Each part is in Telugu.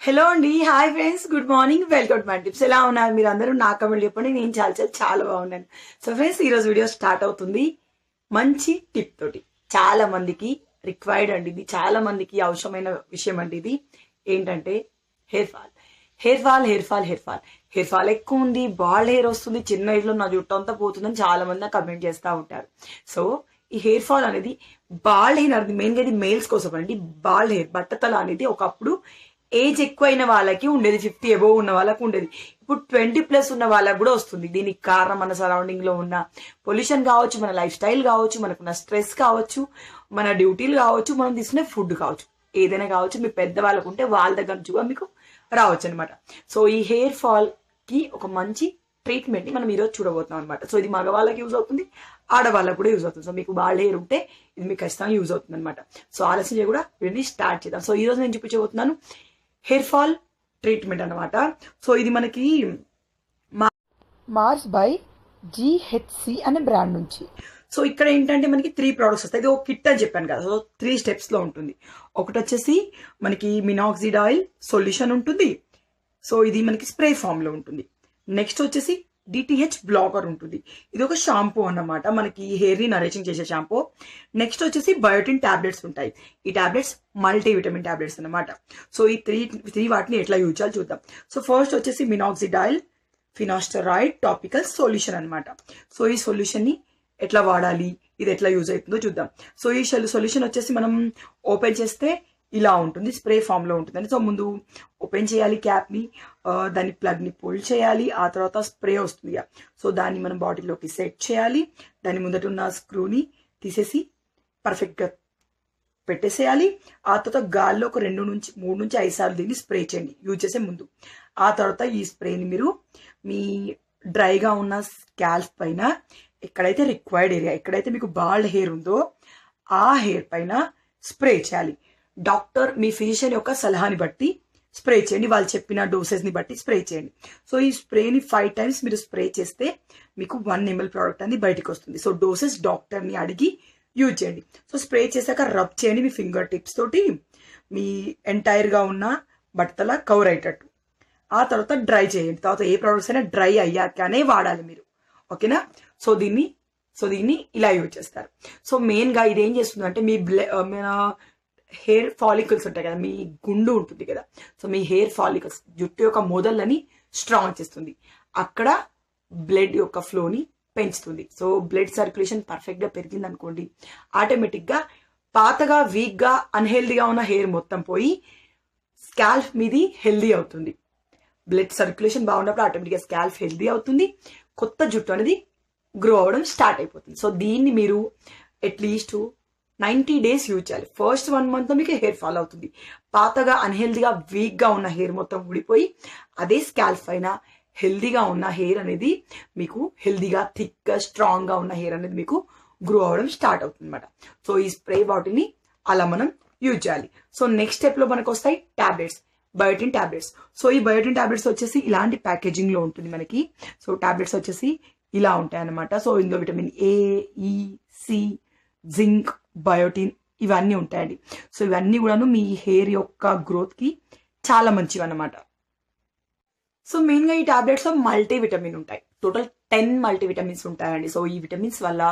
హలో అండి, hi friends, good morning, welcome to my tips. ఎలా ఉన్నారు మీరు అందరూ? నా కమెంట్ చెప్పండి. నేను చాలా చాలా చాలా బాగున్నాను. సో ఫ్రెండ్స్, ఈరోజు వీడియో స్టార్ట్ అవుతుంది మంచి టిప్ తోటి. చాలా మందికి రిక్వైర్డ్ అండి ఇది, చాలా మందికి అవసరమైన విషయం అండి ఇది. ఏంటంటే hair fall. Hair fall hair fall hair fall hair fall ఎక్కువ ఉంది, బాల్డ్ హెయిర్ వస్తుంది, చిన్న ఏజ్ లో నా జుట్టు అంతా పోతుందని చాలా మంది నాకు కమెంట్ చేస్తూ ఉంటారు. సో ఈ హెయిర్ ఫాల్ అనేది బాల్డ్ హెయిర్ అనేది మెయిన్గా ఇది మేల్స్ కోసం అండి. బాల్డ్ హెయిర్ బట్టతల అనేది ఒకప్పుడు ఏజ్ ఎక్కువైన వాళ్ళకి ఉండేది, 50 అబోవ్ ఉన్న వాళ్ళకి ఉండేది. ఇప్పుడు 20+ ఉన్న వాళ్ళకి కూడా వస్తుంది. దీనికి కారణం మన సరౌండింగ్ లో ఉన్న పొల్యూషన్ కావచ్చు, మన లైఫ్ స్టైల్ కావచ్చు, మనకున్న స్ట్రెస్ కావచ్చు, మన డ్యూటీలు కావచ్చు, మనం తీసుకునే ఫుడ్ కావచ్చు, ఏదైనా కావచ్చు. మీ పెద్దవాళ్ళకు ఉంటే వాళ్ళ దగ్గర నుంచి కూడా మీకు రావచ్చు అనమాట. సో ఈ హెయిర్ ఫాల్ కి ఒక మంచి ట్రీట్మెంట్ ని మనం ఈరోజు చూడబోతున్నాం అనమాట. సో ఇది మగవాళ్ళకి యూజ్ అవుతుంది, ఆడవాళ్ళకు కూడా యూజ్ అవుతుంది. సో మీకు బాల్డ్ హెయిర్ ఉంటే ఇది మీకు ఖచ్చితంగా యూజ్ అవుతుంది అనమాట. సో ఆలస్యం కూడా వీడిని స్టార్ట్ చేద్దాం. సో ఈ రోజు నేను చూపించబోతున్నాను హెయిర్ ఫాల్ ట్రీట్మెంట్ అనమాట. సో ఇది మనకి మార్స్ బై GHC అనే బ్రాండ్ నుంచి. సో ఇక్కడ ఏంటంటే మనకి 3 ప్రోడక్ట్స్ వస్తాయి. ఇది ఒక కిట్ అని చెప్పాను కదా. సో 3 స్టెప్స్ లో ఉంటుంది. ఒకటి వచ్చేసి మనకి మినాక్సిడైల్ సొల్యూషన్ ఉంటుంది. సో ఇది మనకి స్ప్రే ఫామ్ లో ఉంటుంది. నెక్స్ట్ వచ్చేసి DTH బ్లాకర్ ఉంటుంది. ఇది ఒక షాంపూ అన్నమాట, మనకి హెయిర్ ని నరేచింగ్ చేసే షాంపూ. నెక్స్ట్ వచ్చేసి బయోటిన్ టాబ్లెట్స్ ఉంటాయి. ఈ టాబ్లెట్స్ మల్టీవిటమిన్ టాబ్లెట్స్ అన్నమాట. సో ఈ త్రీ వాటిని ఎట్లా యూజ్ చేయాలి చూద్దాం. సో ఫస్ట్ వచ్చేసి మినాక్సిడైల్ ఫినాస్టరాయిడ్ టాపికల్ సొల్యూషన్ అనమాట. సో ఈ సొల్యూషన్ ని ఎట్లా వాడాలి, ఇది ఎట్లా యూజ్ అవుతుందో చూద్దాం. సో ఈ సొల్యూషన్ వచ్చేసి మనం ఓపెన్ చేస్తే ఇలా ఉంటుంది, స్ప్రే ఫామ్ లో ఉంటుందండి. సో ముందు ఓపెన్ చేయాలి క్యాప్ ని, దాని ప్లగ్ ని పుల్ చేయాలి, ఆ తర్వాత స్ప్రే వస్తుంది. సో దాన్ని మనం బాటిల్లోకి సెట్ చేయాలి. దాని ముందట ఉన్న స్క్రూని తీసేసి పర్ఫెక్ట్ గా పెట్టేసేయాలి. ఆ తర్వాత గాల్లో ఒక 2 నుంచి 3 నుంచి 5 సార్లు దీన్ని స్ప్రే చేయండి యూజ్ చేసే ముందు. ఆ తర్వాత ఈ స్ప్రేని మీరు మీ డ్రైగా ఉన్న స్కాల్ప్ పైన, ఎక్కడైతే రిక్వైర్డ్ ఏరియా, ఎక్కడైతే మీకు బాల్డ్ హెయిర్ ఉందో ఆ హెయిర్ పైన స్ప్రే చేయాలి. డాక్టర్, మీ ఫిజిషియన్ యొక్క సలహాని బట్టి స్ప్రే చేయండి, వాళ్ళు చెప్పిన డోసెస్ ని బట్టి స్ప్రే చేయండి. సో ఈ స్ప్రేని 5 టైమ్స్ మీరు స్ప్రే చేస్తే మీకు 1 ml ప్రోడక్ట్ అనేది బయటకు వస్తుంది. సో డోసెస్ డాక్టర్ని అడిగి యూజ్ చేయండి. సో స్ప్రే చేశాక రబ్ చేయండి మీ ఫింగర్ టిప్స్ తోటి, మీ ఎంటైర్ గా ఉన్న బట్టల కవర్ అయ్యేటట్టు. ఆ తర్వాత డ్రై చేయండి. తర్వాత ఏ ప్రోడక్ట్స్ అయినా డ్రై అయ్యాకనే వాడాలి మీరు, ఓకేనా? సో దీన్ని ఇలా యూజ్ చేస్తారు. సో మెయిన్ గా ఇది ఏం చేస్తుంది అంటే మన హెయిర్ ఫాలికల్స్ ఉంటాయి కదా, మీ గుండు ఉంటుంది కదా. సో మీ హెయిర్ ఫాలికల్స్, జుట్టు యొక్క మొదళ్ళని స్ట్రాంగ్ చేస్తుంది. అక్కడ బ్లడ్ యొక్క ఫ్లోని పెంచుతుంది. సో బ్లడ్ సర్క్యులేషన్ పర్ఫెక్ట్ గా పెరిగింది అనుకోండి, ఆటోమేటిక్ గా పాతగా వీక్ గా అన్హెల్దీగా ఉన్న హెయిర్ మొత్తం పోయి స్కాల్ప్ మీది హెల్దీ అవుతుంది. బ్లడ్ సర్క్యులేషన్ బాగున్నప్పుడు ఆటోమేటిక్ గా స్కాల్ప్ హెల్దీ అవుతుంది, కొత్త జుట్టు అనేది గ్రో అవ్వడం స్టార్ట్ అయిపోతుంది. సో దీన్ని మీరు అట్లీస్ట్ 90 days యూజ్ చేయాలి. ఫస్ట్ 1 month లో మీకు హెయిర్ ఫాల్ అవుతుంది. పాతగా అన్హెల్దీగా వీక్ గా ఉన్న హెయిర్ మొత్తం ఊడిపోయి అదే స్కాల్ప్ పైన హెల్దీగా ఉన్న హెయిర్ అనేది మీకు హెల్దీగా థిక్ గా స్ట్రాంగ్ గా ఉన్న హెయిర్ అనేది మీకు గ్రో అవ్వడం స్టార్ట్ అవుతుంది అనమాట. సో ఈ స్ప్రే బాటిల్ని అలా మనం యూజ్ చేయాలి. సో నెక్స్ట్ స్టెప్ లో మనకు వస్తాయి టాబ్లెట్స్, బయోటిన్ టాబ్లెట్స్. సో ఈ బయోటిన్ టాబ్లెట్స్ వచ్చేసి ఇలాంటి ప్యాకేజింగ్ లో ఉంటుంది మనకి. సో టాబ్లెట్స్ వచ్చేసి ఇలా ఉంటాయి అనమాట. సో ఇందులో vitamin A, E, C, zinc, biotin ఇవన్నీ ఉంటాయండి. సో ఇవన్నీ కూడాను మీ హెయిర్ యొక్క గ్రోత్ కి చాలా మంచివి అన్నమాట. సో మెయిన్ గా ఈ టాబ్లెట్స్ లో మల్టీవిటమిన్ ఉంటాయి. టోటల్ 10 మల్టీవిటమిన్స్ ఉంటాయండి. సో ఈ విటమిన్స్ వల్ల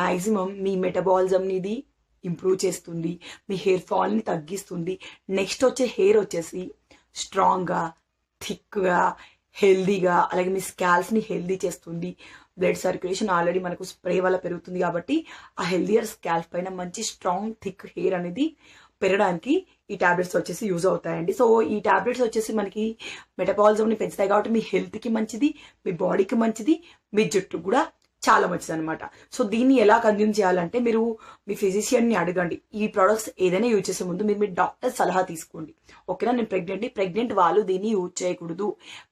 మాక్సిమం మీ మెటబాలిజం ఇది ఇంప్రూవ్ చేస్తుంది, మీ హెయిర్ ఫాల్ ని తగ్గిస్తుంది. నెక్స్ట్ వచ్చే హెయిర్ వచ్చేసి స్ట్రాంగ్ గా, థిక్ గా, హెల్దీగా, అలాగే మీ స్కాల్ప్ ని హెల్దీ చేస్తుంది. బ్లడ్ సర్క్యులేషన్ ఆల్రెడీ మనకు స్ప్రే వల్ల పెరుగుతుంది కాబట్టి ఆ హెల్దియర్ స్కాల్ప్ పైన మంచి స్ట్రాంగ్ థిక్ హెయిర్ అనేది పెరగడానికి ఈ టాబ్లెట్స్ వచ్చేసి యూజ్ అవుతాయండి. సో ఈ టాబ్లెట్స్ వచ్చేసి మనకి మెటబాలిజంని పెంచుతాయి కాబట్టి మీ హెల్త్కి మంచిది, మీ బాడీకి మంచిది, మీ జుట్టు కూడా చాలా మంచిది అనమాట. సో దీన్ని ఎలా కన్జ్యూమ్ చేయాలంటే మీరు మీ ఫిజిషియన్ ని అడగండి. ఈ ప్రొడక్ట్స్ ఏదైనా యూజ్ చేసే ముందు మీరు మీ డాక్టర్ సలహా తీసుకోండి, ఓకేనా? నేను ప్రెగ్నెంట్ వాళ్ళు దీన్ని యూజ్ చేయకూడదు.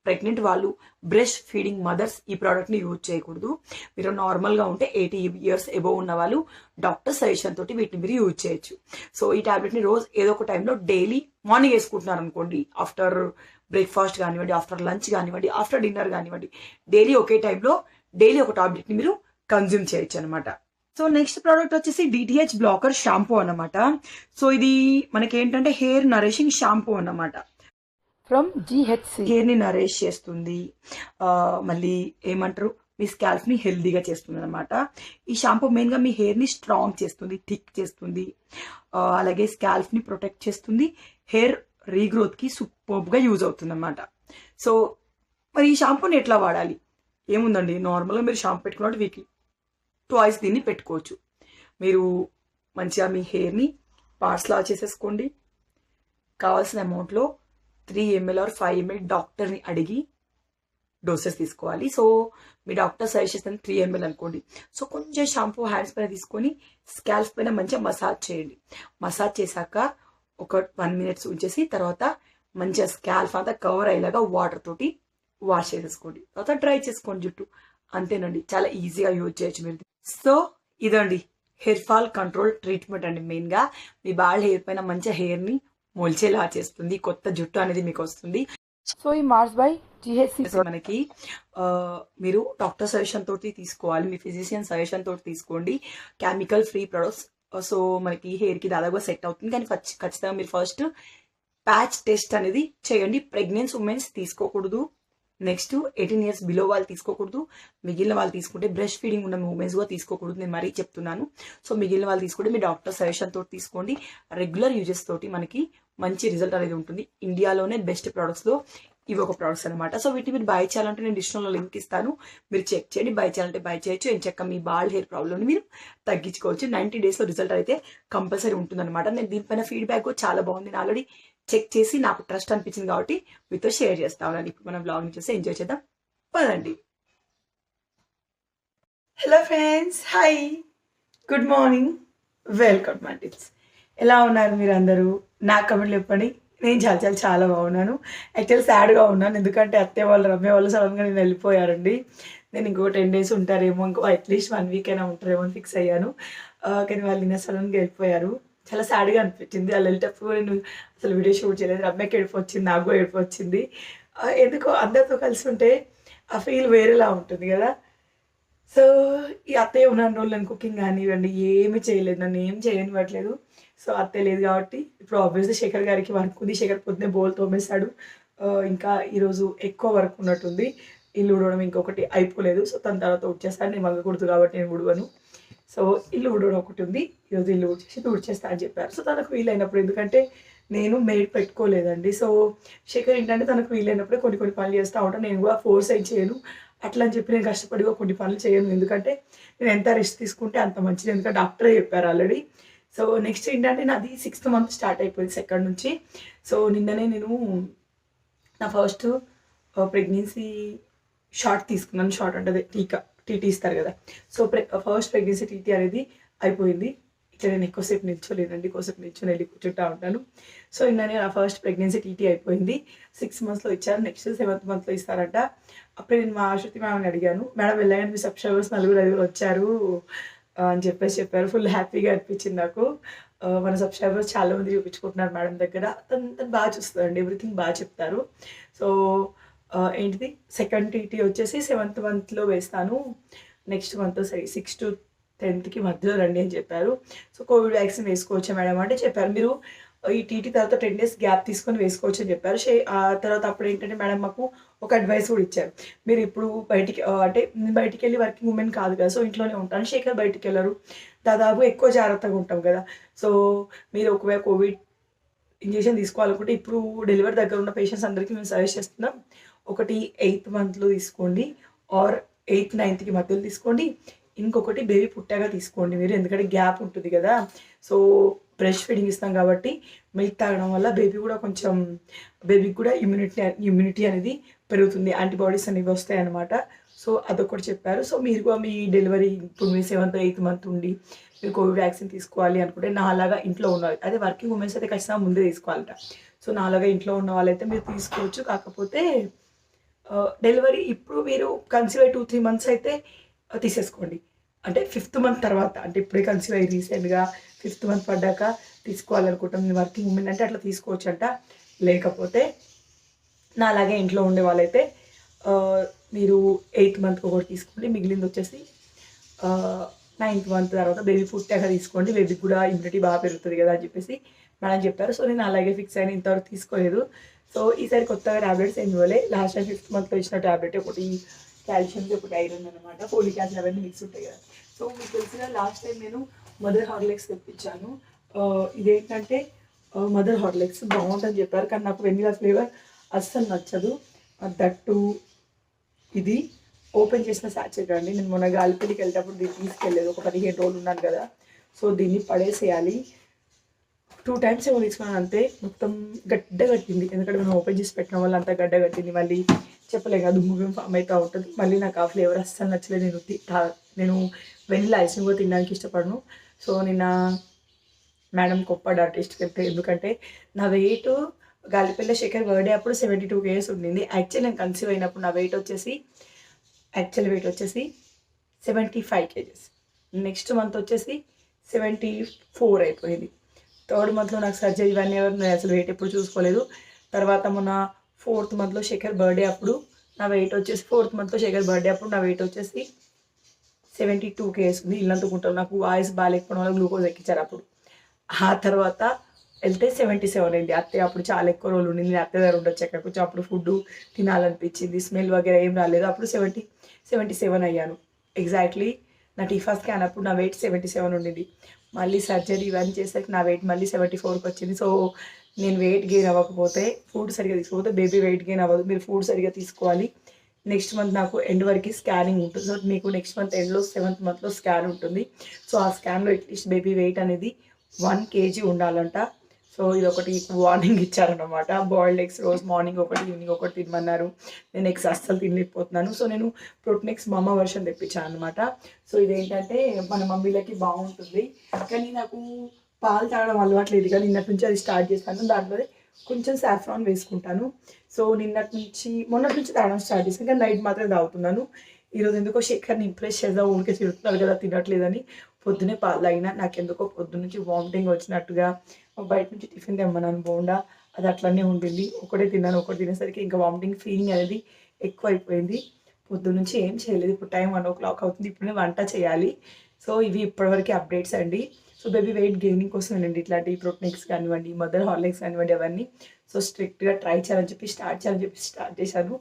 ప్రెగ్నెంట్ వాళ్ళు, బ్రెస్ట్ ఫీడింగ్ మదర్స్ ఈ ప్రోడక్ట్ ని యూజ్ చేయకూడదు. మీరు నార్మల్ గా ఉంటే 80 years అబోవ్ ఉన్న వాళ్ళు డాక్టర్ సజెషన్ తోటి వీటిని మీరు యూజ్ చేయొచ్చు. సో ఈ టాబ్లెట్ ని రోజు ఏదో ఒక టైంలో డైలీ మార్నింగ్ వేసుకుంటున్నారు అనుకోండి, ఆఫ్టర్ బ్రేక్ఫాస్ట్ కానివ్వండి, ఆఫ్టర్ లంచ్ కానివ్వండి, ఆఫ్టర్ డిన్నర్ కానివ్వండి, డైలీ ఒకే టైంలో డైలీ ఒక టాబ్లెట్ ని మీరు కన్జ్యూమ్ చేయొచ్చు అనమాట. సో నెక్స్ట్ ప్రోడక్ట్ వచ్చేసి DTH బ్లాకర్ షాంపూ అన్నమాట. సో ఇది మనకి ఏంటంటే హెయిర్ నరిషింగ్ షాంపూ అన్నమాట. From GHC. హెయిర్ని నరేష్ చేస్తుంది, మళ్ళీ ఏమంటారు మీ స్కాల్ప్ని హెల్దీగా చేస్తుంది అనమాట. ఈ షాంపూ మెయిన్గా మీ హెయిర్ని స్ట్రాంగ్ చేస్తుంది, థిక్ చేస్తుంది, అలాగే స్కాల్ప్ని ప్రొటెక్ట్ చేస్తుంది, హెయిర్ రీగ్రోత్కి సూపర్బ్గా యూజ్ అవుతుంది అనమాట. సో మరి ఈ షాంపూని ఎట్లా వాడాలి? ఏముందండి, నార్మల్గా మీరు షాంపూ పెట్టుకున్నట్టు వీక్లీ ట్వైస్ దీన్ని పెట్టుకోవచ్చు. మీరు మంచిగా మీ హెయిర్ని పార్ట్స్లా చేసేసుకోండి. కావాల్సిన అమౌంట్లో 3 ml ఆర్ 5 ml డాక్టర్ని అడిగి డోసెస్ తీసుకోవాలి. సో మీ డాక్టర్ సజెస్ట్ చేసిన 3 ml అనుకోండి. సో కొంచెం షాంపూ హ్యాండ్స్ పైన తీసుకొని స్కాల్ప్ పైన మంచిగా మసాజ్ చేయండి. మసాజ్ చేశాక ఒక 1 minute ఉంచేసి తర్వాత మంచిగా స్కాల్ప్ అంతా కవర్ అయ్యేలాగా వాటర్ తోటి వాష్ చేసేసుకోండి. తర్వాత డ్రై చేసుకోండి జుట్టు. అంతేనండి, చాలా ఈజీగా యూజ్ చేయొచ్చు మీరు. సో ఇదండి హెయిర్ ఫాల్ కంట్రోల్ ట్రీట్మెంట్ అండి. మెయిన్గా మీ బాల్డ్ హెయిర్ పైన మంచిగా హెయిర్ని మొల్చేలా చేస్తుంది, కొత్త జుట్టు అనేది మీకు వస్తుంది. సో ఈ మార్స్ బై జిహెచ్సి మనకి మీరు డాక్టర్ సజెషన్ తోటి తీసుకోవాలి, మీ ఫిజిషియన్ సజెషన్ తోటి తీసుకోండి. Chemical free products. సో మనకి హెయిర్కి దాదాపుగా సెట్ అవుతుంది. కానీ ఖచ్చితంగా మీరు ఫస్ట్ ప్యాచ్ టెస్ట్ అనేది చేయండి. ప్రెగ్నెన్సీ ఉమెన్స్ తీసుకోకూడదు, నెక్స్ట్ 18 years బిలో వాళ్ళు తీసుకోకూడదు, మిగిలిన వాళ్ళు తీసుకుంటే బ్రెస్ట్ ఫీడింగ్ ఉన్న ఉమెన్స్ కూడా తీసుకోకూడదు, నేను మరీ చెప్తున్నాను. సో మిగిలిన వాళ్ళు తీసుకుంటే మీ డాక్టర్ సజెషన్ తోటి తీసుకోండి. రెగ్యులర్ యూజెస్ తోటి మనకి మంచి రిజల్ట్ అనేది ఉంటుంది. ఇండియాలోనే బెస్ట్ ప్రొడక్ట్స్లో ఇవి ఒక ప్రొడక్ట్స్ అనమాట. సో వీటిని మీరు బై చేయాలంటే నేను డిస్క్రిప్షన్లో లింక్ ఇస్తాను, మీరు చెక్ చేయండి. బై చేయాలంటే బై చేయొచ్చు. ఏం చెక్క మీ బాల్డ్ హెయిర్ ప్రాబ్లమ్ని మీరు తగ్గించుకోవచ్చు. 90 daysలో రిజల్ట్ అయితే కంపల్సరీ ఉంటుందన్నమాట. నేను దీనిపైన ఫీడ్బ్యాక్ చాలా బాగుంది, నేను ఆల్రెడీ చెక్ చేసి నాకు ట్రస్ట్ అనిపించింది కాబట్టి మీతో షేర్ చేస్తా ఉన్నాను. ఇప్పుడు మనం బ్లాగ్ని చూసి ఎంజాయ్ చేద్దాం, పదండి. Hello friends, hi, good morning, welcome my tips. ఎలా ఉన్నారు మీరు అందరూ? నాకు కమెంట్లు చెప్పండి. నేను చాలా చాలా చాలా బాగున్నాను. యాక్చువల్ సాడ్గా ఉన్నాను, ఎందుకంటే అత్తయ్య వాళ్ళు రమ్య వాళ్ళు సడన్గా నేను వెళ్ళిపోయారండి. నేను ఇంకో 10 days ఉంటారేమో, ఇంకో అట్లీస్ట్ 1 week అయినా ఉంటారేమో అని ఫిక్స్ అయ్యాను. కానీ వాళ్ళు నిన్న సడన్గా వెళ్ళిపోయారు. చాలా సాడ్గా అనిపించింది. వాళ్ళు వెళ్ళేటప్పుడు నేను అసలు వీడియో షూట్ చేయలేదు. రమ్యకి ఏడుపు వచ్చింది, నాకు కూడా ఏడుపు వచ్చింది. ఎందుకో అందరితో కలిసి ఉంటే ఆ ఫీల్ వేరేలా ఉంటుంది కదా. సో ఈ అత్తయ్య ఉన్న రోజులు నేను కుకింగ్ కానివ్వండి ఏమి చేయలేదు, నన్ను ఏం చేయనివ్వట్లేదు. సో అత్తయ్య లేదు కాబట్టి ఇప్పుడు ఆబ్వియస్లీ శేఖర్ గారికి వర్క్ ఉంది. శేఖర్ పొద్దున్నే బోల్ తోమేశాడు. ఇంకా ఈరోజు ఎక్కువ వర్క్ ఉన్నట్టుంది. ఇల్లు ఉడవడం ఇంకొకటి అయిపోలేదు. సో తన తర్వాత ఉడ్చేస్తాను, నేను వంగకూడదు కాబట్టి నేను ఉడవను. సో ఇల్లు ఉడవడం ఒకటి ఉంది, ఈరోజు ఇల్లు ఉడిచేసి తుడిచేస్తా అని చెప్పారు. సో తనకు వీలైనప్పుడు, ఎందుకంటే నేను మెయిడ్ పెట్టుకోలేదండి. సో శేఖర్ ఏంటంటే తనకు వీలైనప్పుడే కొన్ని కొన్ని పనులు చేస్తూ ఉంటాను. నేను కూడా ఫోర్స్ అయితే చేయను, అట్లా అని చెప్పి నేను కష్టపడిగా కొన్ని పనులు చేయను. ఎందుకంటే నేను ఎంత రెస్ట్ తీసుకుంటే అంత మంచిది, ఎందుకంటే డాక్టరే చెప్పారు ఆల్రెడీ. సో నెక్స్ట్ ఏంటంటే నాది 6th month స్టార్ట్ అయిపోయింది, 2nd నుంచి. సో నిన్ననే నేను నా ఫస్ట్ ప్రెగ్నెన్సీ షార్ట్ తీసుకున్నాను. షార్ట్ అంటే అదే టీటీ ఇస్తారు కదా. సో ఫస్ట్ ప్రెగ్నెన్సీ టీటీ అనేది అయిపోయింది. ఇట్లా నేను ఎక్కువసేపు నిల్చోలేనండి, ఎక్కువసేపు నిల్చొని వెళ్ళి కూర్చుంటా ఉంటాను. సో నిన్ననే నా ఫస్ట్ ప్రెగ్నెన్సీ టీటీ అయిపోయింది. 6 monthsలో ఇచ్చారు, నెక్స్ట్ 7th monthలో ఇస్తారంట. అప్పుడే నేను మా శృతి మ్యామ్ని అడిగాను, మేడం వెళ్ళగానే మీ సబ్స్క్రైబర్స్ 4-5 వచ్చారు అని చెప్పారు. ఫుల్ హ్యాపీగా అనిపించింది నాకు. మన సబ్స్క్రైబర్స్ చాలా మంది చూపించుకుంటున్నారు మేడం దగ్గర. తను బాగా చూస్తారండి, ఎవ్రీథింగ్ బాగా చెప్తారు. సో ఏంటిది 2nd టీటీ వచ్చేసి 7th monthలో వేస్తాను. నెక్స్ట్ మంత్ 6 to 10th మధ్యలో రండి అని చెప్పారు. సో కోవిడ్ వ్యాక్సిన్ వేసుకోవచ్చా మేడం అంటే చెప్పారు, మీరు ఈ టీటీ తర్వాత 10 days గ్యాప్ తీసుకొని వేసుకోవచ్చు అని చెప్పారు. ఆ తర్వాత అప్పుడు ఏంటంటే మేడం మాకు ఒక అడ్వైస్ కూడా ఇచ్చారు, మీరు ఇప్పుడు బయటికి అంటే నేను బయటికి వెళ్ళి వర్కింగ్ ఉమెన్ కాదు కదా, సో ఇంట్లోనే ఉంటాను. శేఖర్ బయటికి వెళ్ళరు, దాదాపు ఎక్కువ జాగ్రత్తగా ఉంటాం కదా. సో మీరు ఒకవేళ కోవిడ్ ఇంజెక్షన్ తీసుకోవాలనుకుంటే ఇప్పుడు డెలివరీ దగ్గర ఉన్న పేషెంట్స్ అందరికీ మేము సజెస్ట్ చేస్తున్నాం, ఒకటి 8th monthలో తీసుకోండి, ఆర్ 8th, 9th మధ్యలో తీసుకోండి. ఇంకొకటి బేబీ పుట్టాగా తీసుకోండి మీరు, ఎందుకంటే గ్యాప్ ఉంటుంది కదా. సో బ్రెస్ట్ ఫీడింగ్ ఇస్తాం కాబట్టి మిల్క్ తాగడం వల్ల బేబీకి కూడా ఇమ్యూనిటీ అనేది పెరుగుతుంది, యాంటీబాడీస్ అనేవి వస్తాయి అన్నమాట. సో అదొకటి చెప్పారు. సో మీరు కూడా మీ డెలివరీ ఇప్పుడు మీ 7th, 8th month ఉండి మీరు కోవిడ్ వ్యాక్సిన్ తీసుకోవాలి అనుకుంటే నాలాగా ఇంట్లో ఉన్నవాళ్ళు, అదే వర్కింగ్ ఉమెన్స్ అయితే ఖచ్చితంగా ముందే తీసుకోవాలట. సో నాలాగా ఇంట్లో ఉన్న వాళ్ళైతే మీరు తీసుకోవచ్చు. కాకపోతే డెలివరీ ఇప్పుడు మీరు కన్సీవ్ అయ్యి 2-3 months అయితే తీసేసుకోండి. అంటే 5th month తర్వాత, అంటే ఇప్పుడే కన్సీవ్ అయ్యి రీసెంట్గా 5th month పడ్డాక తీసుకోవాలనుకుంటాం నేను వర్కింగ్ ఉమెన్ అంటే అట్లా తీసుకోవచ్చు అంట. లేకపోతే నా అలాగే ఇంట్లో ఉండే వాళ్ళైతే మీరు 8th month ఒకటి తీసుకోండి, మిగిలింది వచ్చేసి 9th month తర్వాత బేబీ పుట్టాక తీసుకోండి, బేబీకి కూడా ఇమ్యూనిటీ బాగా పెరుగుతుంది కదా అని చెప్పేసి మేడం చెప్పారు. సో నేను అలాగే ఫిక్స్ అయిన, ఇంతవరకు తీసుకోలేదు. సో ఈసారి కొత్తగా ట్యాబ్లెట్స్ ఏమి ఇవ్వలే. లాస్ట్ టైం 5th మంత్లో ఇచ్చిన ట్యాబ్లెట్ ఒకటి కాల్షియంది, ఒకటి ఐరన్ అనమాట. ఫోలిక్ యాసిడ్ అవన్నీ మిక్స్ ఉంటాయి కదా. సో మీకు తెలిసిన లాస్ట్ టైం నేను మదర్ హార్లిక్స్ తెప్పించాను. ఇదేంటంటే మదర్ హార్లిక్స్ బాగుంటుందని చెప్పారు, కానీ నాకు వెనిలా ఫ్లేవర్ అస్సలు నచ్చదు. దట్టు ఇది ఓపెన్ చేసిన సాచెట్ అండి. నేను మొన్న గాలిపల్లికి వెళ్ళేటప్పుడు దీన్ని తీసుకెళ్ళలేదు, ఒక 15 రోజులు ఉన్నాను కదా. సో దీన్ని పడేసేయాలి. 2 times ఏమో తీసుకున్నాను అంతే. మొత్తం గడ్డ కట్టింది, ఎందుకంటే మనం ఓపెన్ చేసి పెట్టిన వల్ల అంతా గడ్డ కట్టింది. మళ్ళీ చెప్పలే కదా, దుమ్ము ఫామ్ అవుతూ ఉంటుంది. మళ్ళీ నాకు ఆ ఫ్లేవర్ అస్సలు నచ్చలేదు. నేను వెనిలా ఐస్ కూడా తినడానికి ఇష్టపడను. సో నిన్న మేడం కొప్ప టేస్ట్కి వెళ్తే, ఎందుకంటే నా వెయిట్ గాలిపల్లి శేఖర్ బర్త్డే అప్పుడు 72 kgs ఉండింది. యాక్చువల్ నేను కన్సీవ్ అయినప్పుడు నా వెయిట్ వచ్చేసి 75 kgs. నెక్స్ట్ మంత్ వచ్చేసి 74 అయిపోయింది. 3rd monthలో నాకు సర్జరీ 1 year నేను అసలు వెయిట్ ఎప్పుడు చూసుకోలేదు. తర్వాత మొన్న 4th monthలో శేఖర్ బర్త్డే అప్పుడు నా వెయిట్ వచ్చేసి 4th monthలో శేఖర్ బర్త్డే అప్పుడు నా వెయిట్ వచ్చేసి 72 kgs ఉంది. ఇల్లందుకుంటాం, నాకు వాయిస్ బాగాలేకపోవడం వల్ల గ్లూకోజ్ ఎక్కించారు అప్పుడు. ఆ తర్వాత వెళ్తే 77 అయింది. అత్తయ్య అప్పుడు చాలా ఎక్కువ రోజులు ఉండింది. నేను అత్తయ్య దగ్గర ఉండొచ్చు, అక్కడ కొంచెం అప్పుడు ఫుడ్ తినాలనిపించింది, స్మెల్ వగేరా ఏం రాలేదు. అప్పుడు 77 అయ్యాను. ఎగ్జాక్ట్లీ నా టీఫా స్కాన్ అప్పుడు నా వెయిట్ 77 ఉండింది. మళ్ళీ సర్జరీ ఇవన్నీ చేసేసరికి నా వెయిట్ మళ్ళీ 74కి వచ్చింది. సో నేను వెయిట్ గెయిన్ అవ్వకపోతే, ఫుడ్ సరిగ్గా తీసుకోకపోతే బేబీ వెయిట్ గెయిన్ అవ్వదు. మీరు ఫుడ్ సరిగ్గా తీసుకోవాలి. నెక్స్ట్ మంత్ నాకు ఎండ్ వరకు స్కానింగ్ ఉంటుంది. సో మీకు నెక్స్ట్ మంత్ ఎండ్లో 7th monthలో స్కాన్ ఉంటుంది. సో ఆ స్కాన్లో అట్లీస్ట్ బేబీ వెయిట్ అనేది 1 kg ఉండాలంట. సో ఇది ఒకటి వార్నింగ్ ఇచ్చారనమాట. బాయిల్డ్ ఎగ్స్ రోజు మార్నింగ్ ఒకటి, ఈవినింగ్ ఒకటి తినమన్నారు. నేను ఎగ్స్ అస్సలు తినలేకపోతున్నాను. సో నేను ప్రోటీనెక్స్ మమ్మ వర్షన్ తెప్పించాను అనమాట. సో ఇదేంటంటే మన మమ్మీలకి బాగుంటుంది, కానీ నాకు పాలు తాగడం అలవాట్లేదు కానీ నిన్నటి నుంచి అది స్టార్ట్ చేస్తాను. దాంట్లో కొంచెం సాఫ్రాన్ వేసుకుంటాను. సో మొన్నటి నుంచి తాగడం స్టార్ట్ చేశాను, కానీ నైట్ మాత్రం తాగుతున్నాను. ఈరోజు ఎందుకో శేఖర్ని ఇంప్రెస్ చేద్దాం, ఊరికే తిడుతున్నారు కదా తినట్లేదని పొద్దునే పాలు తాగినా. నాకెందుకో పొద్దున్న నుంచి వామిటింగ్ వచ్చినట్టుగా, బయట నుంచి టిఫిన్ తెమ్మన్నాను బోండా, అది అట్లనే ఉండింది. ఒకటే తిన్నాను. ఒకటి తినేసరికి ఇంకా వామిటింగ్ ఫీలింగ్ అనేది ఎక్కువ అయిపోయింది. పొద్దున్న నుంచి ఏం చేయలేదు. ఇప్పుడు టైం 1 o'clock అవుతుంది. ఇప్పుడు వంట చేయాలి. సో ఇవి ఇప్పటివరకు అప్డేట్స్ అండి. సో బేబీ వెయిట్ గెయినింగ్ కోసం అండి ఇట్లాంటి ప్రోటీనిక్స్ కానివ్వండి, మదర్ హార్లిక్స్ కానివ్వండి, అవన్నీ సో స్ట్రిక్ట్గా ట్రై చేయాలని చెప్పి స్టార్ట్ చేశాను.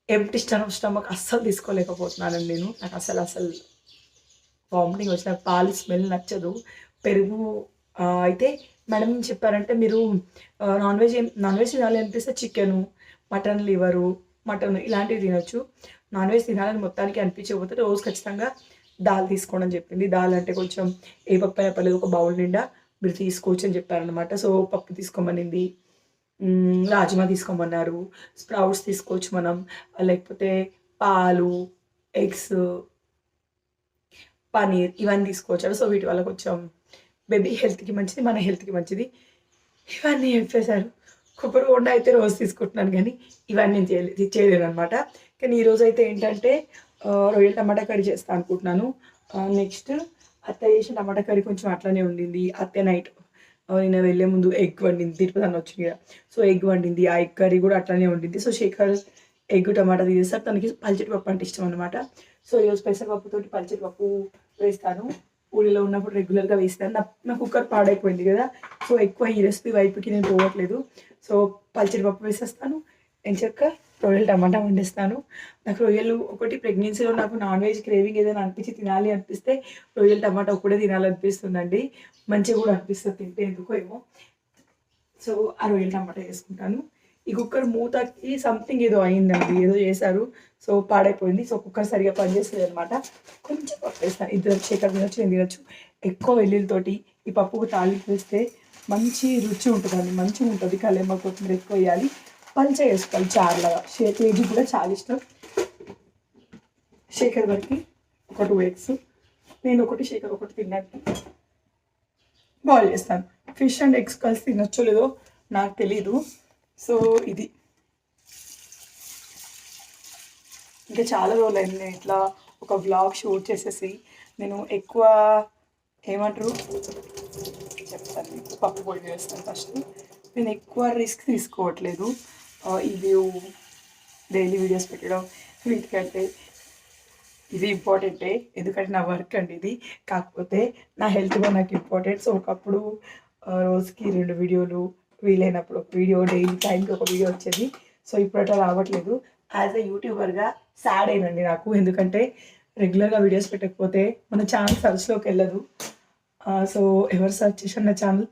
ఎంప్టీ స్టమక్ అస్సలు తీసుకోలేకపోతున్నాను నేను. నాకు అసలు వామిటింగ్ వచ్చిన, పాలు స్మెల్ నచ్చదు. పెరుగు అయితే మేడం ఏం చెప్పారంటే, మీరు నాన్ వెజ్ తినాలి అనిపిస్తే చికెను, మటన్ లివరు, మటన్ ఇలాంటివి తినొచ్చు. నాన్ వెజ్ తినాలని మొత్తానికి అనిపించకపోతే రోజు ఖచ్చితంగా దాల్ తీసుకోండి అని చెప్పింది. దాల్ అంటే కొంచెం ఏ పప్పు అయినా పర్లేదు, ఒక బౌల్ నిండా మీరు తీసుకోవచ్చు అని చెప్పారనమాట. సో పప్పు తీసుకోమనింది, రాజ్మా తీసుకోమన్నారు, స్ప్రౌట్స్ తీసుకోవచ్చు మనం, లేకపోతే పాలు, ఎగ్స్, పనీర్ ఇవన్నీ తీసుకోవచ్చు. సో వీటి వల్ల కొంచెం బేబీ హెల్త్కి మంచిది, మన హెల్త్కి మంచిది. ఇవన్నీ చెప్పేశారు. కొబ్బరి బోండా అయితే రోజు తీసుకుంటున్నాను, కానీ ఇవన్నీ నేను చేయలేను అనమాట. కానీ ఈరోజు అయితే ఏంటంటే రొయ్యల టమాటా కర్రీ చేస్తాను అనుకుంటున్నాను. నెక్స్ట్ అత్తయ్య చేసిన టమాటా కర్రీ కొంచెం అట్లనే ఉండింది. అత్తయ్య నైట్ నిన్న వెళ్ళే ముందు ఎగ్ వండింది, తిరుపతి అన్న వచ్చింది కదా. సో ఎగ్ వండింది, ఆ ఎగ్ కర్రీ కూడా అట్లనే ఉండింది. సో శేఖర్ ఎగ్ టమాటా తీసేస్తారు, తనకి పల్చటి పప్పు అంటే ఇష్టం అనమాట. సో ఈరోజు పెసరపప్పుతోటి పల్చటి పప్పు వేస్తాను. ఊళ్ళో ఉన్నప్పుడు రెగ్యులర్గా వేస్తాను. నా కుక్కర్ పాడైపోయింది కదా, సో ఎక్కువ ఈ రెసిపీ వైపుకి నేను పోవట్లేదు. సో పల్చటి పప్పు వేసేస్తాను, ఎంచక్క రొయ్యలు టమాటా వండిస్తాను. నాకు రొయ్యలు ఒకటి ప్రెగ్నెన్సీలో నాకు నాన్ వెజ్ క్రేవింగ్ ఏదైనా అనిపించి తినాలి అనిపిస్తే రొయ్యలు టమాటా ఒకటే తినాలనిపిస్తుందండి. మంచిగా కూడా అనిపిస్తుంది తింటే, ఎందుకో ఏమో. సో ఆ రొయ్యలు టమాటా వేసుకుంటాను. ఈ కుక్కర్ మూతకి సంథింగ్ ఏదో అయిందండి, ఏదో చేశారు, సో పాడైపోయింది. సో కుక్కర్ సరిగా పనిచేస్తుంది అనమాట. కొంచెం పప్పు వేస్తాను, ఇద్దరు శేఖర్ తినొచ్చు, నేను తినొచ్చు. ఎక్కువ వెల్లుల్లితోటి ఈ పప్పుకు తాలింపు వేస్తే మంచి రుచి ఉంటుందండి, మంచిగా ఉంటుంది. కళ్యాణ కొత్తిమీర ఎక్కువ వేయాలి, పల్చగా వేసుకోవాలి చారులాగా. కేజీ కూడా చాలా ఇష్టం శేఖర్ గారికి. ఒక 2 eggs, నేను ఒకటి, శేఖర్ ఒకటి తినడానికి బాయిల్ చేస్తాను. ఫిష్ అండ్ ఎగ్స్ కలిసి తినొచ్చో లేదో నాకు తెలీదు. సో ఇది ఇంకా చాలా రోజులు అయింది నేను ఇట్లా ఒక వ్లాగ్ షూట్ చేసేసి. నేను ఎక్కువ ఏమంటారు చెప్తాను, పప్పు పొడి చేస్తాను ఫస్ట్. నేను ఎక్కువ రిస్క్ తీసుకోవట్లేదు ఇది డైలీ వీడియోస్ పెట్టడం వీటికంటే. ఇది ఇంపార్టెంటే, ఎందుకంటే నా వర్క్ అండి ఇది. కాకపోతే నా హెల్త్ కూడా నాకు ఇంపార్టెంట్. సో ఒకప్పుడు రోజుకి 2 వీడియోలు వీలైనప్పుడు ఒక వీడియో, డైలీ టైంకి ఒక వీడియో వచ్చేది. సో ఇప్పుడు అట్లా రావట్లేదు. యాజ్ ఎ యూట్యూబర్గా సాడ్ అయినండి నాకు, ఎందుకంటే రెగ్యులర్గా వీడియోస్ పెట్టకపోతే మన ఛానల్ సర్చ్లోకి వెళ్ళదు. సో ఎవరు సర్చ్ చేసిన నా ఛానల్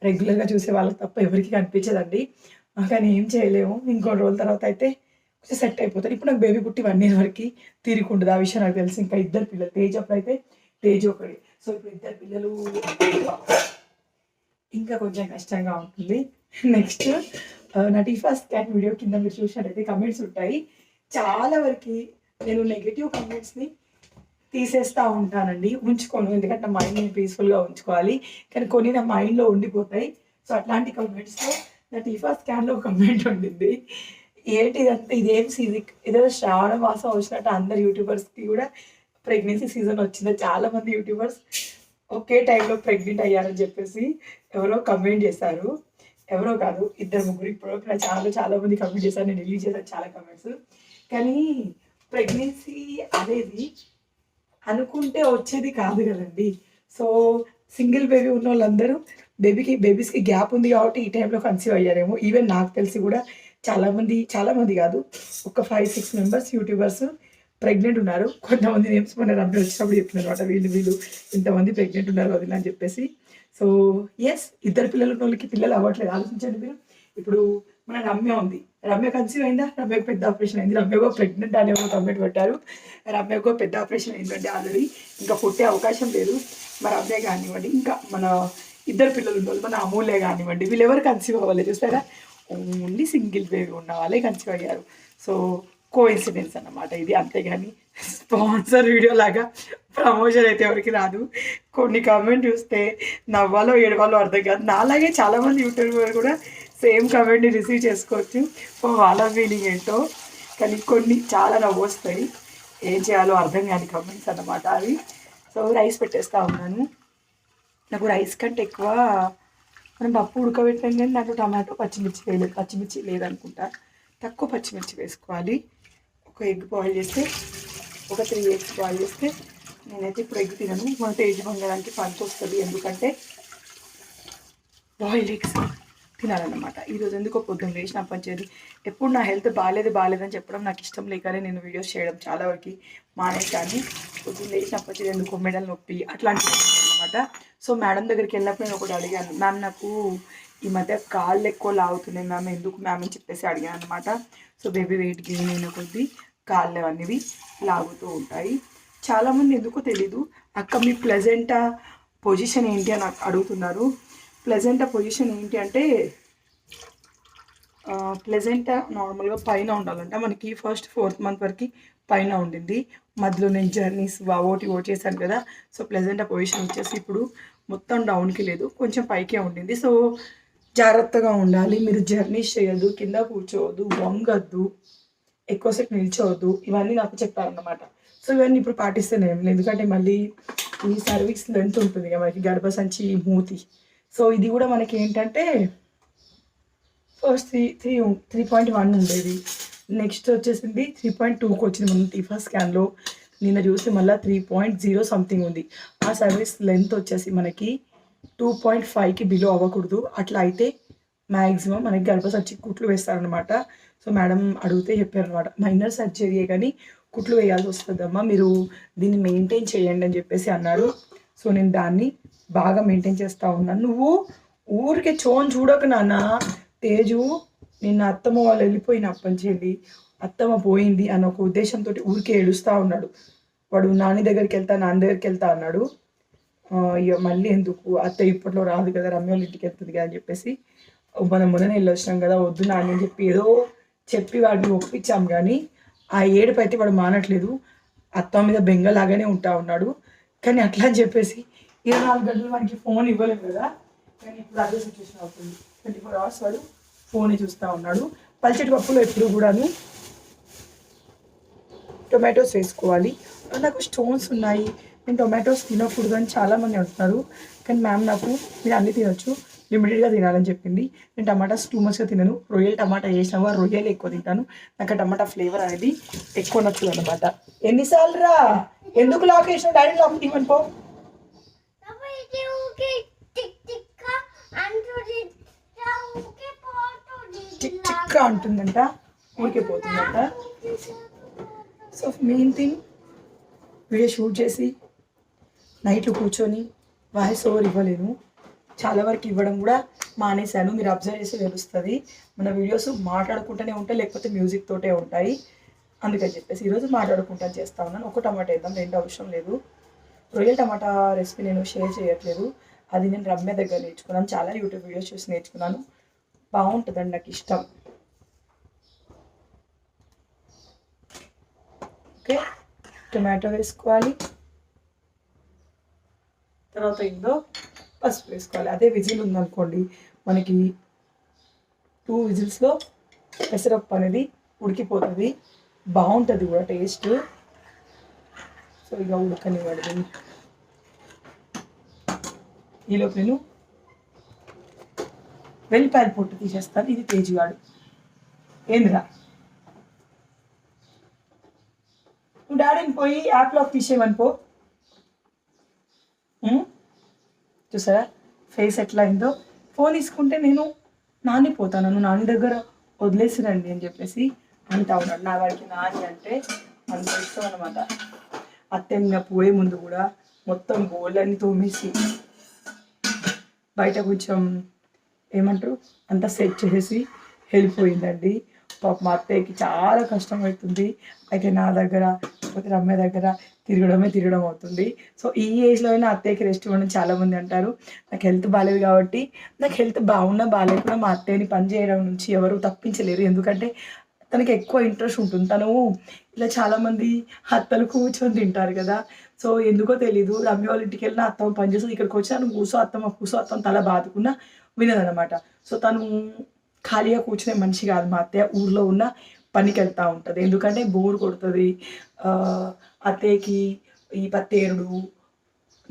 రెగ్యులర్గా చూసే వాళ్ళకి తప్ప ఎవరికి కనిపించదండి. కానీ ఏం చేయలేము, ఇంకో రోజుల తర్వాత అయితే కొంచెం సెట్ అయిపోతారు. ఇప్పుడు నాకు బేబీ పుట్టి 1 year వరకు తీరుకుంటుంది, ఆ విషయం నాకు తెలుసు. ఇంకా 2 పిల్లలు, తేజ్ అప్పుడు అయితే తేజ్ ఒకటి. సో ఇప్పుడు 2 పిల్లలు ఇంకా కొంచెం కష్టంగా ఉంటుంది. నెక్స్ట్ నా టీఫా స్కాన్ వీడియో కింద మీరు చూసినట్టయితే కమెంట్స్ ఉంటాయి. చాలా వరకు నేను నెగిటివ్ కమెంట్స్ని తీసేస్తూ ఉంటానండి, ఉంచుకోను. ఎందుకంటే నా మైండ్ని పీస్ఫుల్గా ఉంచుకోవాలి. కానీ కొన్ని నా మైండ్లో ఉండిపోతాయి. సో అట్లాంటి కమెంట్స్లో నా టీఫా స్కాన్లో ఒక కమెంట్ ఉండింది, ఏంటి ఇదంతా, ఇదేం సీజన్, ఏదో శ్రావణ మాసం వచ్చినట్టు అందరు యూట్యూబర్స్కి కూడా ప్రెగ్నెన్సీ సీజన్ వచ్చింది. చాలామంది యూట్యూబర్స్ ఒకే టైంలో ప్రెగ్నెంట్ అయ్యారని చెప్పేసి ఎవరో కమెంట్ చేశారు. ఎవరో కాదు, 2-3 ఇప్పుడు నా చాలామంది కమెంట్ చేశారు. నేను రిలీజ్ చేశాను చాలా కమెంట్స్. కానీ ప్రెగ్నెన్సీ అనేది అనుకుంటే వచ్చేది కాదు కదండి. సో సింగిల్ బేబీ ఉన్న వాళ్ళందరూ బేబీస్కి గ్యాప్ ఉంది కాబట్టి ఈ టైంలో కన్సీవ్ అయ్యారేమో. ఈవెన్ నాకు తెలిసి కూడా చాలామంది కాదు, ఒక 5-6 మెంబర్స్ యూట్యూబర్స్ ప్రెగ్నెంట్ ఉన్నారు. కొంతమంది నేమ్స్ మన రమ్య వచ్చినప్పుడు చెప్తున్నారు అనమాట, వీళ్ళు ఇంతమంది ప్రెగ్నెంట్ ఉన్నారు వదిన అని చెప్పేసి. సో ఎస్, 2 పిల్లలు ఉన్న వాళ్ళకి పిల్లలు అవ్వట్లేదు. ఆలోచించండి మీరు. ఇప్పుడు మన రమ్య ఉంది, రమ్య కన్సీవ్ అయిందా? రమ్యకు పెద్ద ఆపరేషన్ అయింది. రమ్యకు ప్రెగ్నెంట్ అనే ఒక కమెంట్ పెట్టారు. రమ్యకు పెద్ద ఆపరేషన్ అయిందంటే ఆల్రెడీ, ఇంకా పుట్టే అవకాశం లేదు. మరి రమ్య కానివ్వండి, ఇంకా మన 2 పిల్లలు ఉన్న వాళ్ళు, మన అమూల్య కానివ్వండి, వీళ్ళు ఎవరు కన్సీవ్ అవ్వలేదు. చూస్తారా, ఓన్లీ సింగిల్ బేబీ ఉన్న వాళ్ళే కన్సీవ్ అయ్యారు. సో కోఇన్సిడెన్స్ అన్నమాట ఇది, అంతేగాని స్పాన్సర్ వీడియో లాగా ప్రమోషన్ అయితే ఎవరికి రాదు. కొన్ని కామెంట్ చూస్తే నవ్వాలో ఏడవాలో అర్థం కాదు. నాలాగే చాలామంది యూట్యూబర్ కూడా సేమ్ కామెంట్ని రిసీవ్ చేసుకోవచ్చు. వాళ్ళ ఫీలింగ్ ఏంటో, కానీ కొన్ని చాలా నవ్వు వస్తాయి. ఏం చేయాలో అర్థం కాని కామెంట్స్ అన్నమాట అవి. సో రైస్ పెట్టేస్తూ ఉన్నాను. నాకు రైస్ కంటే ఎక్కువ మనం పప్పు ఉడకబెట్టాం, కానీ నాకు టమాటో పచ్చిమిర్చి లేదనుకుంటా. తక్కువ పచ్చిమిర్చి వేసుకోవాలి. ఒక ఎగ్ బాయిల్ చేస్తే, ఒక 3 eggs బాయిల్ చేస్తే, నేనైతే ఇప్పుడు ఎగ్ తినను, మన తేజ్ బంగారానికి పనికి వస్తుంది. ఎందుకంటే బాయిల్ ఎగ్స్ తినాలన్నమాట. ఈరోజు ఎందుకో పొద్దున్న లేచిన పనిచేది. ఎప్పుడు నా హెల్త్ బాగాలేదని చెప్పడం నాకు ఇష్టం లేకనే నేను వీడియోస్ చేయడం చాలా వరకు మానేసాను. పొద్దున్న లేచిన పనిచేది ఎందుకో మెడల్ నొప్పి అట్లాంటివి అనమాట. సో మేడం దగ్గరికి వెళ్ళినప్పుడు నేను ఒకటి అడిగాను, మ్యామ్ నాకు ఈ మధ్య కాళ్ళు ఎక్కువ లాగుతున్నాయి మ్యామ్, ఎందుకు మ్యామ్ అని చెప్పేసి అడిగాను అనమాట. సో బేబీ వెయిట్ గెయిన్ అయిన కొద్దీ కాళ్ళు అనేవి లాగుతూ ఉంటాయి. చాలామంది ఎందుకో తెలీదు, అక్క మీ ప్లెజెంటా పొజిషన్ ఏంటి అని అడుగుతున్నారు. ప్లెజెంటా పొజిషన్ ఏంటి అంటే, ప్లెజెంటా నార్మల్గా పైన ఉండాలంట. మనకి ఫస్ట్ 4th month వరకు పైన ఉండింది. మధ్యలో నేను జర్నీస్ ఓటి చేశాను కదా. సో ప్లెజెంటా పొజిషన్ వచ్చేసి ఇప్పుడు మొత్తం డౌన్కి లేదు, కొంచెం పైకే ఉండింది. సో జాగ్రత్తగా ఉండాలి, మీరు జర్నీస్ చేయొద్దు, కింద కూర్చోవద్దు, వంగద్దు, ఎక్కువసేపు నిల్చోవద్దు, ఇవన్నీ నాకు చెప్పారన్నమాట. సో ఇవన్నీ ఇప్పుడు పాటిస్తేనే, ఎందుకంటే మళ్ళీ ఈ సర్వీక్స్ లెంత్ ఉంటుంది కదా మనకి, గర్భసంచి మూతి. సో ఇది కూడా మనకి ఏంటంటే ఫస్ట్ 3.1 ఉండేది, నెక్స్ట్ వచ్చేసింది 3.2కి వచ్చింది మన టీఫా స్కాన్లో. నిన్న చూస్తే మళ్ళీ 3.0 సంథింగ్ ఉంది. ఆ సర్వీస్ లెంత్ వచ్చేసి మనకి 2.5కి బిలో అవ్వకూడదు. అట్లా అయితే మ్యాక్సిమం మనకి గర్భసంచి కుట్లు వేస్తారనమాట. సో మేడం అడిగితే చెప్పారనమాట, మైనర్ సర్జరీయే కానీ కుట్లు వేయాల్సి వస్తుందమ్మా, మీరు దీన్ని మెయింటైన్ చేయండి అని చెప్పేసి అన్నారు. సో నేను దాన్ని బాగా మెయింటైన్ చేస్తూ ఉన్నాను. నువ్వు ఊరికే చూడకు నాన్న. తేజు నిన్న అత్తమ్మ వాళ్ళు వెళ్ళిపోయినప్పటి నుంచి అత్తమ్మ పోయింది అన్న ఒక ఉద్దేశంతో ఊరికే ఏడుస్తూ ఉన్నాడు. వాడు నాన్న దగ్గరికి వెళ్తా అన్నాడు. ఇక మళ్ళీ ఎందుకు, అత్త ఇప్పట్లో రాదు కదా, రమ్య వాళ్ళ ఇంటికి వెళ్తుంది కదా అని చెప్పేసి, మనం మొన్ననే వెళ్ళి వచ్చినాం కదా, వద్దు నాన్న అని చెప్పి ఏదో చెప్పి వాడిని ఒప్పించాం. కానీ ఆ ఏడుపు అయితే వాడు మానట్లేదు, అత్త మీద బెంగలాగానే ఉన్నాడు. కానీ అట్లా అని చెప్పేసి 24 గంటలు మనకి ఫోన్ ఇవ్వలేము కదా. కానీ ఇప్పుడు అదే సిచ్యువేషన్ అవుతుంది, 24 hours వాడు ఫోనే చూస్తూ ఉన్నాడు. పల్చటి పప్పులో ఎప్పుడు కూడాను టొమాటోస్ వేసుకోవాలి. నాకు స్టోన్స్ ఉన్నాయి, నేను టొమాటోస్ తినకూడదు అని చాలామంది అంటున్నారు. కానీ మ్యామ్ నాకు మీరు అన్నీ తినొచ్చు, లిమిటెడ్గా తినాలని చెప్పింది. నేను టమాటాస్ టూ మచ్గా తినను. రొయ్యలు టమాటా వేసినా రొయ్యలు ఎక్కువ తింటాను. నాకు ఆ టమాటా ఫ్లేవర్ అనేది ఎక్కువ నచ్చదు అనమాట. ఎన్నిసార్లు రా, ఎందుకు లాక్ వేసినావు? డాడీ లాక్ తీయమని పో. చిక్గా ఉంటుందంట, ఊరికే పోతుందంట. So main thing video shoot చేసి నైట్లు కూర్చొని వాయిస్ ఓవర్ ఇవ్వలేను, చాలా వరకు ఇవ్వడం కూడా మానేశాను. మీరు అబ్జర్వ్ చేసి తెలుస్తుంది. మన వీడియోస్ మాట్లాడుకుంటూనే ఉంటాయి, లేకపోతే మ్యూజిక్ తోటే ఉంటాయి. అందుకని చెప్పేసి ఈరోజు మాట్లాడుకుంటా చేస్తా ఉన్నాను. ఒక టమాటా వేద్దాం, రెండు అవసరం లేదు. రొయ్యల టమాటా రెసిపీ నేను షేర్ చేయట్లేదు, అది నేను రమ్య దగ్గర నేర్చుకున్నాను. చాలా యూట్యూబ్ వీడియోస్ చూసి నేర్చుకున్నాను. బాగుంటుందండి, నాకు ఇష్టం. ఓకే, టొమాటో వేసుకోవాలి. తర్వాత ఇందులో పసుపు వేసుకోవాలి. అదే విజిల్ ఉందనుకోండి, మనకి 2 విజిల్స్లో పెసరపప్పు అనేది ఉడికిపోతుంది, బాగుంటుంది కూడా టేస్ట్. సో ఇక ఉడకనివ్వండి. ఈలోపు నేను వెల్లిపాయల పొట్టు తీసేస్తాను. ఇది తేజుగాడు. ఏందిరా నువ్వు డాడీని పోయి యాప్లోకి తీసేయమని పో. చూసారా ఫేస్ ఎట్లా అయిందో. ఫోన్ తీసుకుంటే నేను నానిపోతాను, నువ్వు నాని దగ్గర వదిలేసిరండి అని చెప్పేసి అంటా ఉన్నాడు. నా వాడికి నాని అంటే అంత ఇష్టం అనమాట. అత్తెంగా పోయే ముందు కూడా మొత్తం బోళ్ళని తోమేసి బయట కొంచెం ఏమంటారు అంతా సెట్ చేసి వెళ్ళిపోయిందండి. పాప మా అత్తయ్యకి చాలా కష్టం అవుతుంది. అయితే నా దగ్గర లేకపోతే రమ్య దగ్గర తిరగడం అవుతుంది. సో ఈ ఏజ్లో అయినా అత్తయ్యకి రెస్ట్ ఇవ్వడం చాలామంది అంటారు. నాకు హెల్త్ బాగాలేదు కాబట్టి, నాకు హెల్త్ బాగున్నా బాగాలేకుండా మా అత్తయ్యని పని చేయడం నుంచి ఎవరు తప్పించలేరు. ఎందుకంటే తనకి ఎక్కువ ఇంట్రెస్ట్ ఉంటుంది. తను ఇలా చాలామంది అత్తలు కూర్చొని తింటారు కదా. సో ఎందుకో తెలీదు, రమ్య వాళ్ళ ఇంటికి వెళ్ళిన అత్తమ్మ పని చేస్తుంది, ఇక్కడికి వచ్చి నన్ను కూర్చో అత్తమ్మ తల బాదుకున్నా వినదనమాట. సో తను ఖాళీగా కూర్చునే మనిషి కాదు. మా అత్తయ్య ఊర్లో ఉన్న పనికి వెళ్తూ ఉంటుంది, ఎందుకంటే బోర్ కొడుతుంది. అత్తయ్యకి ఈ పత్తేరుడు,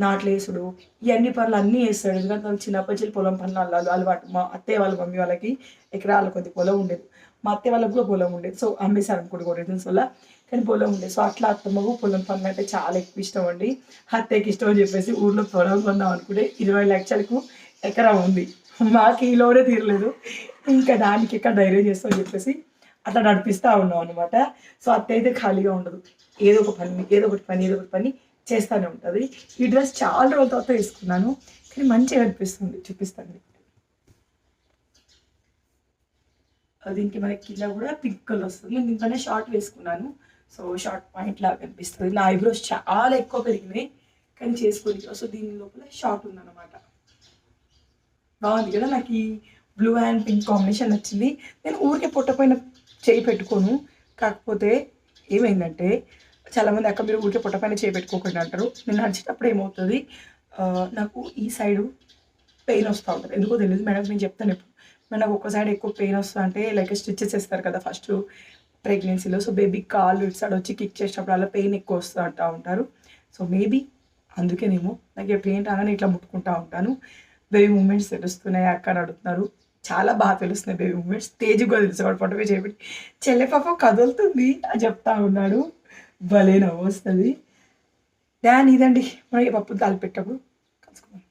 నాట్లేసుడు, ఇవన్నీ పనులు అన్నీ వేస్తాడు. ఎందుకంటే తను చిన్నప్పటి నుంచి పొలం పనులు అలవాటు. మా అత్తయ్య వాళ్ళ మమ్మీ వాళ్ళకి ఎకరాల కొద్ది పొలం ఉండేది, మా అత్తయ్య వాళ్ళకి కూడా పొలం ఉండేది. సో అమ్మేశారు అనుకోండి రీజన్స్ వల్ల, కానీ పొలం ఉండేది. సో అట్లా అత్తమ్మకు పొలం పనులు అంటే చాలా ఎక్కువ ఇష్టం అండి. అత్తయ్యకి ఇష్టం అని చెప్పేసి ఊర్లో పొలం కొందాం అనుకుంటే 20 లక్షలకు ఎకరా ఉంది. మాకు ఈలోనే తీరలేదు, ఇంకా దానికి ఎక్కడ ధైర్యం చేస్తామని చెప్పేసి అట్లా నడిపిస్తూ ఉన్నాం అనమాట. సో అత్తయ్య అయితే ఖాళీగా ఉండదు, ఏదో ఒకటి పని చేస్తూనే ఉంటుంది. ఈ డ్రెస్ చాలా రోజుల తర్వాత వేసుకున్నాను, కానీ మంచిగా అనిపిస్తుంది. చూపిస్తాను దీనికి మనకి కింద కూడా పింక్ కలర్ వస్తుంది. నేను దీంట్లోనే షార్ట్ వేసుకున్నాను, సో షార్ట్ పాయింట్ లాగా కనిపిస్తుంది. నా ఐబ్రోస్ చాలా ఎక్కువ పెరిగినాయి, కానీ చేసుకోలేదు. సో దీని లోపల షార్ట్ ఉందన్నమాట. బాగుంది కదా. నాకు ఈ బ్లూ అండ్ పింక్ కాంబినేషన్ నచ్చింది. నేను ఊరికే పొట్టపైన చేయి పెట్టుకోను, కాకపోతే ఏమైందంటే చాలామంది అక్క మీరు ఊరికే పొట్టపైన చేయి పెట్టుకోకుండా అంటారు. నేను నడిచేటప్పుడు ఏమవుతుంది, నాకు ఈ సైడు పెయిన్ వస్తూ ఉంటుంది, ఎందుకో తెలియదు. మేడం నేను చెప్తాను ఎప్పుడు, నాకు ఒక సైడ్ ఎక్కువ పెయిన్ వస్తుంది అంటే లైక్ స్టిచెస్ వేస్తారు కదా ఫస్ట్ ప్రెగ్నెన్సీలో. సో బేబీ కాళ్ళు ఇటు సైడ్ వచ్చి కిక్ చేసేటప్పుడు అలా పెయిన్ ఎక్కువ వస్తూ అంటూ ఉంటారు. సో మేబీ అందుకేనేమో నాకు పెయిన్ రాగానే ఇట్లా ముట్టుకుంటూ ఉంటాను. బేబీ మూమెంట్స్ తెలుస్తున్నాయి అక్క అని అడుగుతున్నారు. చాలా బాగా తెలుస్తున్నాయి బేబీ మూమెంట్స్. తేజుగా తెలుసు, వాడు పొట్టపై చేపెట్టి చెల్లె పాప కదులుతుంది అని చెప్తా ఉన్నాడు. భలే నవ్వు వస్తుంది. దాని ఇదండి మనకి పప్పు తాలిపెట్టప్పుడు కలుసుకున్నాం.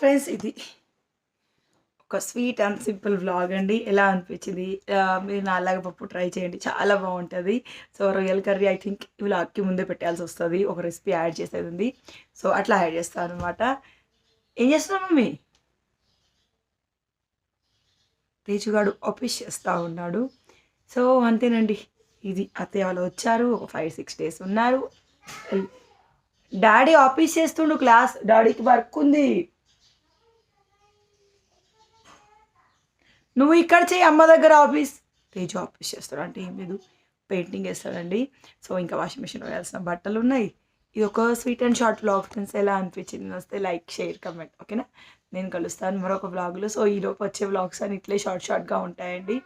ఫ్రెండ్స్, ఇది ఒక స్వీట్ అండ్ సింపుల్ వ్లాగ్ అండి. ఎలా అనిపించింది? మీరు నాలాగా పప్పు ట్రై చేయండి, చాలా బాగుంటుంది. సో రొయ్యల కర్రీ ఐ థింక్ ఈ వ్లాగ్కి ముందే పెట్టాల్సి వస్తుంది, ఒక రెసిపీ యాడ్ చేసేది ఉంది. సో అట్లా యాడ్ చేస్తాను అనమాట. ఏం చేస్తున్నావు మమ్మీ? తేజుగాడు ఆఫీస్ చేస్తూ ఉన్నాడు. సో అంతేనండి, ఇది అత్తయ్య వాళ్ళు వచ్చారు, ఒక 5-6 డేస్ ఉన్నారు. డాడీ ఆఫీస్ చేస్తుండు, క్లాస్ డాడీకి వర్క్ ఉంది. నువ్వు ఇక్కడ చేయి, అమ్మ దగ్గర ఆఫీస్. తేజు ఆఫీస్ చేస్తాడు అంటే ఏం లేదు, పెయింటింగ్ వేస్తాడండి. సో ఇంకా వాషింగ్ మిషన్ వేయాల్సిన బట్టలు ఉన్నాయి. ఇది ఒక sweet and short vlog friends. ఎలా అనిపించింది? వస్తే లైక్, షేర్, కమెంట్. ఓకేనా? నేను కలుస్తాను మరొక వ్లాగ్లో. సో ఈలోపు వచ్చే వ్లాగ్స్ అని ఇట్లే షార్ట్గా ఉంటాయండి.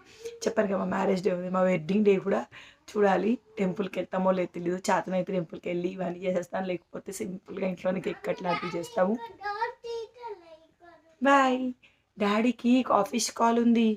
చెప్పాను కదా, మా మ్యారేజ్ డే ఉంది, మా వెడ్డింగ్ డే కూడా చూడాలి. టెంపుల్కి వెళ్తామో లేదు తెలియదు. చేతనైతే టెంపుల్కి వెళ్ళి ఇవన్నీ చేసేస్తాను, లేకపోతే సింపుల్గా ఇంట్లోనే కేక్ అట్లాంటివి చేస్తాము. బాయ్. డాడీకి ఆఫీస్ కాల్ ఉంది.